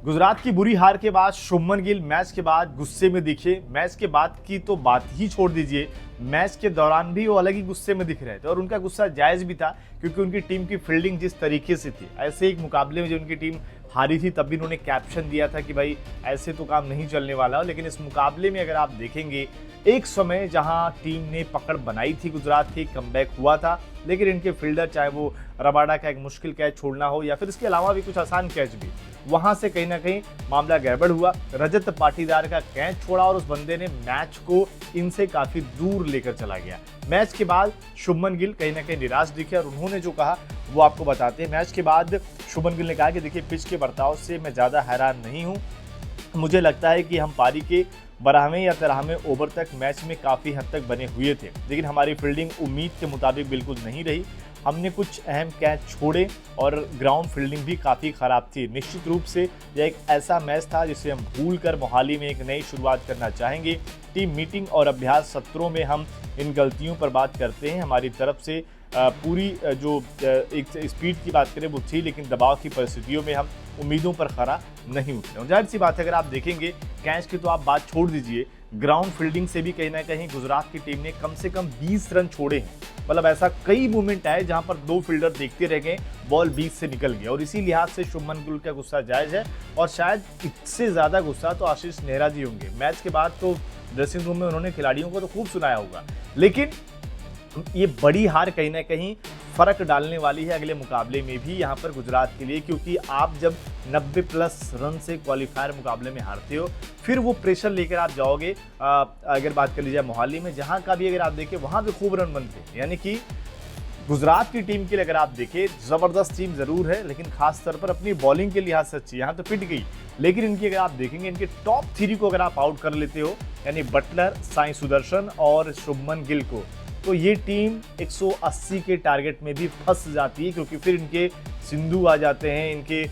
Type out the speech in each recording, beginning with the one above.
गुजरात की बुरी हार के बाद शुभमन गिल मैच के बाद गुस्से में दिखे। मैच के बाद की तो बात ही छोड़ दीजिए, मैच के दौरान भी वो अलग ही गुस्से में दिख रहे थे और उनका गुस्सा जायज भी था क्योंकि उनकी टीम की फील्डिंग जिस तरीके से थी। ऐसे एक मुकाबले में जो उनकी टीम हारी थी तब भी उन्होंने कैप्शन दिया था कि भाई ऐसे तो काम नहीं चलने वाला। लेकिन इस मुकाबले में अगर आप देखेंगे, एक समय जहां टीम ने पकड़ बनाई थी गुजरात की, कमबैक हुआ था, लेकिन इनके फील्डर चाहे वो रबाडा का एक मुश्किल कैच छोड़ना हो या फिर इसके अलावा भी कुछ आसान कैच भी, वहां से कहीं ना कहीं मामला गड़बड़ हुआ। रजत पाटीदार का कैच छोड़ा और उस बंदे ने मैच को इनसे काफी दूर लेकर चला गया। मैच के बाद शुभमन गिल कहीं ना कहीं निराश दिखे और उन्होंने जो कहा वो आपको बताते हैं। मैच के बाद शुभमन गिल ने कहा कि देखिए, पिच के बर्ताव से मैं ज़्यादा हैरान नहीं हूँ। मुझे लगता है कि हम पारी के 12वें या 13वें ओवर तक मैच में काफ़ी हद तक बने हुए थे, लेकिन हमारी फील्डिंग उम्मीद के मुताबिक बिल्कुल नहीं रही। हमने कुछ अहम कैच छोड़े और ग्राउंड फील्डिंग भी काफ़ी ख़राब थी। निश्चित रूप से यह एक ऐसा मैच था जिसे हम भूलकर मोहाली में एक नई शुरुआत करना चाहेंगे। टीम मीटिंग और अभ्यास सत्रों में हम इन गलतियों पर बात करते हैं। हमारी तरफ से पूरी जो एक स्पीड की बात करें वो थी, लेकिन दबाव की परिस्थितियों में हम उम्मीदों पर खरा नहीं उतरे। जाहिर सी बात है, अगर आप देखेंगे कैच की तो आप बात छोड़ दीजिए, ग्राउंड फील्डिंग से भी कहीं ना कहीं गुजरात की टीम ने कम से कम 20 रन छोड़े हैं। मतलब ऐसा कई मूवमेंट आए जहां पर दो फील्डर देखते रह गए, बॉल 20 से निकल गया। और इसी लिहाज से शुभमन गिल का गुस्सा जायज है और शायद इससे ज़्यादा गुस्सा तो आशीष नेहरा जी होंगे। मैच के बाद तो ड्रेसिंग रूम में उन्होंने खिलाड़ियों को तो खूब सुनाया होगा, लेकिन ये बड़ी हार कहीं ना कहीं फर्क डालने वाली है अगले मुकाबले में भी यहाँ पर गुजरात के लिए, क्योंकि आप जब 90+ रन से क्वालिफायर मुकाबले में हारते हो, फिर वो प्रेशर लेकर आप जाओगे। अगर बात कर ली जाए मोहाली में, जहाँ का भी अगर आप देखें वहाँ पे खूब रन बनते, यानी कि गुजरात की टीम के लिए अगर आप देखें ज़बरदस्त टीम ज़रूर है, लेकिन खास तौर पर अपनी बॉलिंग के लिहाज से अच्छी, यहाँ तो पिट गई। लेकिन इनकी अगर आप देखेंगे, इनके टॉप 3 को अगर आप आउट कर लेते हो, यानी बटलर, साई सुदर्शन और शुभमन गिल को, तो ये टीम 180 के टारगेट में भी फंस जाती है, क्योंकि फिर इनके सिंधु आ जाते हैं, इनके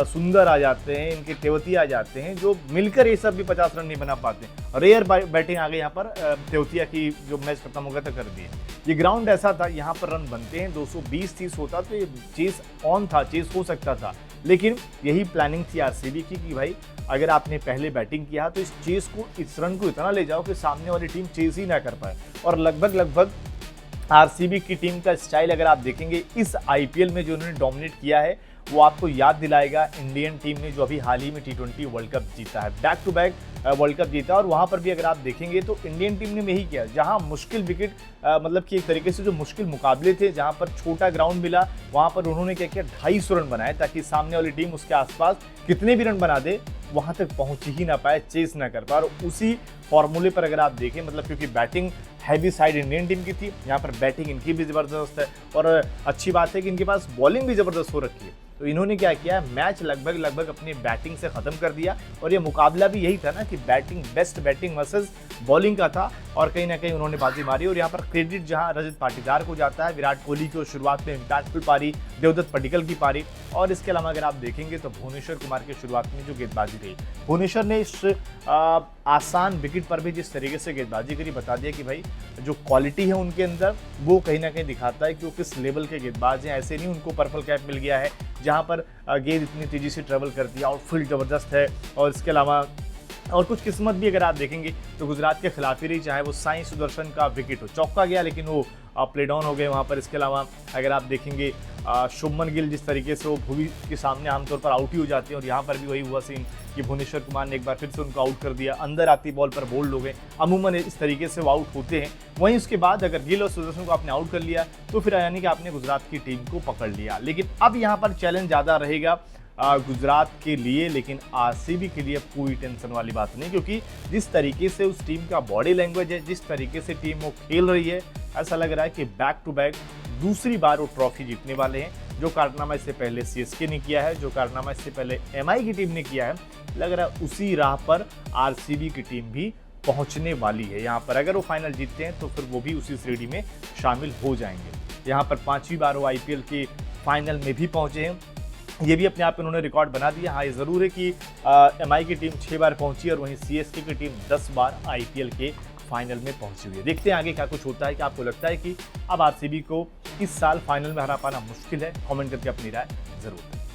सुंदर आ जाते हैं, इनके तेवतिया आ जाते हैं, जो मिलकर ये सब भी 50 रन नहीं बना पाते। रेयर बैटिंग आ गई यहाँ पर तेवतिया की, जो मैच खत्म हो गया था, कर दिए। ये ग्राउंड ऐसा था, यहाँ पर रन बनते हैं, 220-30 होता तो ये चेस ऑन था, चेस हो सकता था। लेकिन यही प्लानिंग थी आरसीबी की कि भाई अगर आपने पहले बैटिंग किया तो इस चेस को, इस रन को इतना ले जाओ कि सामने वाली टीम चेस ही ना कर पाए। और लगभग आरसीबी की टीम का स्टाइल अगर आप देखेंगे इस आईपीएल में जो उन्होंने डोमिनेट किया है, वो आपको याद दिलाएगा इंडियन टीम ने जो अभी हाल ही में T20 वर्ल्ड कप जीता है, back to back world cup जीता। और वहाँ पर भी अगर आप देखेंगे तो इंडियन टीम ने यही किया, जहाँ मुश्किल विकेट, मतलब कि एक तरीके से जो मुश्किल मुकाबले थे, जहाँ पर छोटा ग्राउंड मिला, वहाँ पर उन्होंने क्या किया, 250 रन बनाए, ताकि सामने वाली टीम उसके आसपास कितने भी रन बना दे, वहाँ तक पहुँच ही ना पाए, चेस ना कर पाए। और उसी फॉर्मूले पर अगर आप देखें, मतलब क्योंकि batting heavy side Indian team की थी, यहाँ पर बैटिंग इनकी भी ज़बरदस्त है और अच्छी बात है कि इनके पास बॉलिंग भी ज़बरदस्त हो रखी है। तो इन्होंने क्या किया, मैच लगभग अपनी बैटिंग से ख़त्म कर दिया। और ये मुकाबला भी यही था ना कि batting, best batting versus bowling का था, और कहीं ना कहीं उन्होंने बाजी मारी। और यहाँ पर क्रेडिट जहाँ रजत पाटीदार को जाता है, विराट कोहली को शुरुआत में इम्पैक्टफुल पारी, देवदत्त पडिक्कल की पारी, और इसके अलावा अगर आप देखेंगे तो भुवनेश्वर कुमार की शुरुआत में जो गेंदबाजी रही, भुवनेश्वर ने इस आसान विकेट पर भी जिस तरीके से गेंदबाजी करी, बता दिया कि भाई जो क्वालिटी है उनके अंदर, वो कहीं ना कहीं दिखाता है कि वो किस लेवल के गेंदबाज हैं। ऐसे नहीं उनको पर्पल कैप मिल गया है जहाँ पर गेंद इतनी तेज़ी से ट्रेवल करती है, आउटफील्ड ज़बरदस्त है। और इसके अलावा और कुछ किस्मत भी अगर आप देखेंगे तो गुजरात के खिलाफ ही रही, चाहे वो साई सुदर्शन का विकेट हो, चौका गया लेकिन वो प्ले डाउन हो गए वहाँ पर। इसके अलावा अगर आप देखेंगे शुभमन गिल जिस तरीके से वो भुवी के सामने आमतौर पर आउट ही हो जाते हैं, और यहाँ पर भी वही हुआ सीन कि भुवनेश्वर कुमार ने एक बार फिर से उनको आउट कर दिया, अंदर आती बॉल पर बोल्ड हो गए। अमूमन इस तरीके से वो आउट होते हैं। वहीं उसके बाद अगर गिल और सुदर्शन को आपने आउट कर लिया तो फिर यानी कि आपने गुजरात की टीम को पकड़ लिया। लेकिन अब यहाँ पर चैलेंज ज़्यादा रहेगा गुजरात के लिए, लेकिन आरसीबी के लिए कोई टेंशन वाली बात नहीं, क्योंकि जिस तरीके से उस टीम का बॉडी लैंग्वेज है, जिस तरीके से टीम वो खेल रही है, ऐसा लग रहा है कि बैक टू बैक दूसरी बार वो ट्रॉफी जीतने वाले हैं। जो कारनामा इससे पहले सीएसके ने किया है, जो कारनामा इससे पहले एमआई की टीम ने किया है, लग रहा है उसी राह पर आरसीबी की टीम भी पहुंचने वाली है। यहाँ पर अगर वो फाइनल जीतते हैं तो फिर वो भी उसी श्रेणी में शामिल हो जाएंगे। यहाँ पर 5वीं बार वो आईपीएल के फाइनल में भी पहुंचे हैं, ये भी अपने आप में उन्होंने रिकॉर्ड बना दिया। हाँ, ये ज़रूर है कि एमआई की टीम 6 बार पहुंची और वहीं सीएसके की टीम 10 बार आईपीएल के फाइनल में पहुंची हुई है। देखते हैं आगे क्या कुछ होता है। कि आपको लगता है कि अब आरसीबी को इस साल फाइनल में हरा पाना मुश्किल है? कमेंट करके अपनी राय जरूर दें।